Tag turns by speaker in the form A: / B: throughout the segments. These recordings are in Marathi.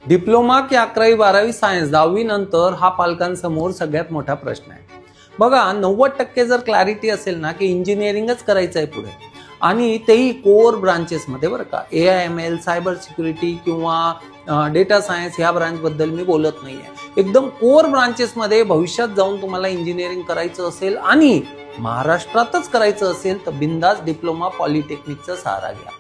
A: डिप्लोमा की 11वी-12वी सायन्स 10वी नंतर हा पालकांसमोर सगळ्यात मोठा प्रश्न आहे। बघा 90% जर क्लॅरिटी असेल ना की इंजिनिअरिंगच करायचं आहे पुढे आणि तेही कोर ब्रांचेसमध्ये बरं का, AIML, सायबर सिक्युरिटी किंवा डेटा सायन्स ह्या ब्रांचबद्दल मी बोलत नाही आहे। एकदम कोर ब्रांचेसमध्ये भविष्यात जाऊन तुम्हाला इंजिनिअरिंग करायचं असेल आणि महाराष्ट्रातच करायचं असेल तर बिंदास डिप्लोमा पॉलिटेक्निकचा सहारा घ्या।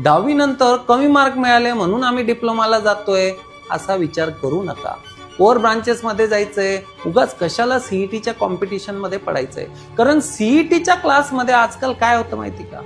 A: 10वी नंतर कमी मार्क मिळाले म्हणून आम्ही डिप्लोमाला जातोय असा विचार करू नका। कोर ब्रांचेसमध्ये जायचंय, उगाच कशाला सीईटीच्या कॉम्पिटिशनमध्ये पडायचंय। कारण सीईटीच्या क्लासमध्ये आजकाल काय होतं माहिती का,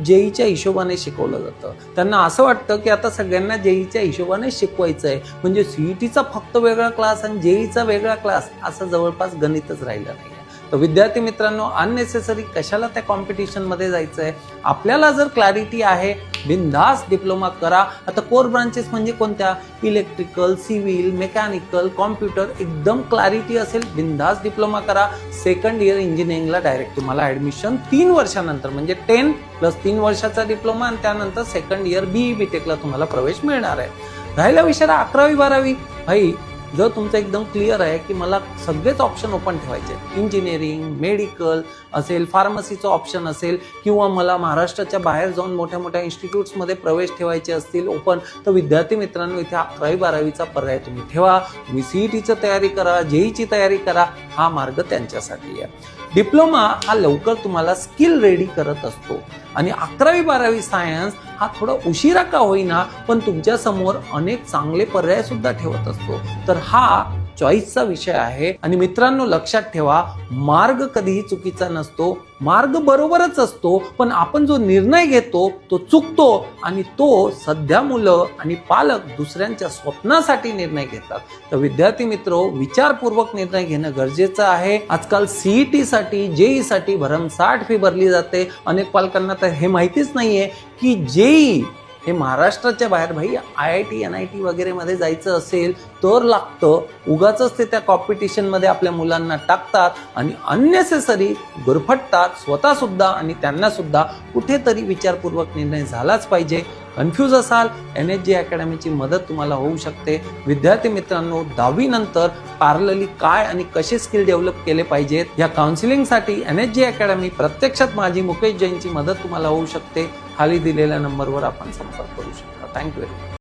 A: जेईच्या हिशोबाने शिकवलं जातं। त्यांना असं वाटतं की आता सगळ्यांना जेईच्या हिशोबाने शिकवायचंय, म्हणजे सीईटीचा फक्त वेगळा क्लास आणि जेईचा वेगळा क्लास असं जवळपास गणितच राहिलं नाही। तर विद्यार्थी मित्रांनो, अननेसेसरी कशाला त्या कॉम्पिटिशनमध्ये जायचंय। आपल्याला जर क्लॅरिटी आहे, बिंदास डिप्लोमा करा। आता कोर ब्रांचेस म्हणजे कोणत्या, इलेक्ट्रिकल, सिव्हिल, मेकॅनिकल, कॉम्प्युटर, एकदम क्लॅरिटी असेल बिंदास डिप्लोमा करा। सेकंड इयर इंजिनिअरिंगला डायरेक्ट तुम्हाला ऍडमिशन 3 वर्षानंतर, म्हणजे 10 + 3 वर्षाचा डिप्लोमा आणि त्यानंतर सेकंड इयर BE BTechला तुम्हाला प्रवेश मिळणार आहे। राहिला विषय 11वी-12वी, भाई जर तुमचं एकदम क्लिअर आहे की मला सगळेच ऑप्शन ओपन ठेवायचे, इंजिनिअरिंग, मेडिकल असेल, फार्मसीचं ऑप्शन असेल किंवा मला महाराष्ट्राच्या बाहेर जाऊन मोठ्या मोठ्या इन्स्टिट्यूट्समध्ये प्रवेश ठेवायचे असतील ओपन, तर विद्यार्थी मित्रांनो इथे 11वी-12वीचा पर्याय तुम्ही ठेवा। तुम्ही सीईटीची तयारी करा, जेईची तयारी करा, हा मार्ग त्यांच्यासाठी आहे। डिप्लोमा हा लवकर तुम्हाला स्किल रेडी करत असतो आणि 11वी-12वी सायन्स हा थोडा उशिरा का होईना पण तुमच्या समोर अनेक चांगले पर्याय सुद्धा ठेवत असतो। तर हा चॉईसचा विषय आहे आणि मित्रांनो लक्षात ठेवा, मार्ग कधीही चुकीचा नसतो, मार्ग बरोबरच असतो, पण आपण जो निर्णय घेतो तो चुकतो आणि तो सध्या मुलं आणि पालक दुसऱ्यांच्या स्वप्नासाठी निर्णय घेतात। तर विद्यार्थी मित्रो, विचारपूर्वक निर्णय घेणं गरजेचं आहे। आजकाल सीईटी साठी, जेई साठी भरमसाठ फी भरली जाते। अनेक पालकांना तर हे माहितीच नाहीये की जेई हे महाराष्ट्राच्या बाहेर, भाई IIT NIT वगैरे मध्ये जायचं असेल तर लागतं। उगाचच ते त्या कॉम्पिटिशनमध्ये आपल्या मुलांना टाकतात आणि अननेसेसरी गुरफटतात स्वतः सुद्धा आणि त्यांना सुद्धा। कुठेतरी विचारपूर्वक निर्णय झालाच पाहिजे। कन्फ्यूज असाल, NHG अकॅडमीची मदत तुम्हाला होऊ शकते। विद्यार्थी मित्रांनो, 10वी नंतर पॅरलली काय आणि कसे स्किल डेव्हलप केले पाहिजेत या काउन्सिलिंगसाठी NHG अकॅडमी, प्रत्यक्षात माझी मुकेश जैनची मदत तुम्हाला होऊ शकते। खाली दिलेल्या नंबरवर आपण संपर्क करू शकता। Thank you very much.